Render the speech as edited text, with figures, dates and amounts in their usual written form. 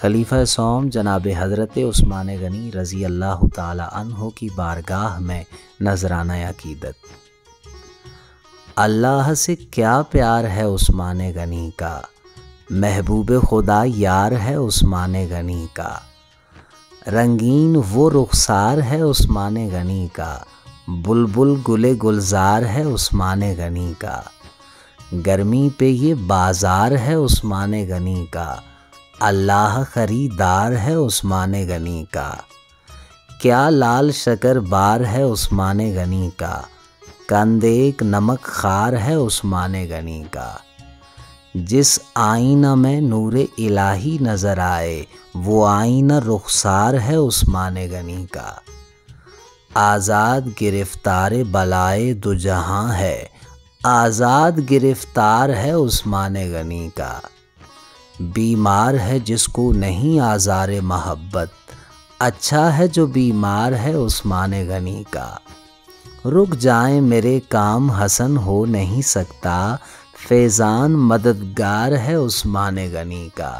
خلیفہ سوم جناب حضرت عثمان غنی رضی اللہ تعالی عنہ کی بارگاہ میں نذرانہ عقیدت۔ اللہ سے کیا پیار ہے عثمان غنی کا، محبوب خدا یار ہے عثمان غنی کا، رنگین وہ رخسار ہے عثمان غنی کا، بلبل گل گلزار ہے عثمان غنی کا، گرمی پہ یہ بازار ہے عثمان غنی کا، اللہ خریدار ہے عثمان غنی کا، کیا لال شکر بار ہے عثمان غنی کا، کند ایک نمک خار ہے عثمان غنی کا، جس آئینہ میں نور الہی نظر آئے وہ آئینہ رخسار ہے عثمان غنی کا، آزاد گرفتار بلائے دو جہاں ہے، آزاد گرفتار ہے عثمان غنی کا، بیمار ہے جس کو نہیں آزار محبت، اچھا ہے جو بیمار ہے عثمان غنی کا، رک جائیں میرے کام حسن ہو نہیں سکتا، فیضان مددگار ہے عثمان غنی کا۔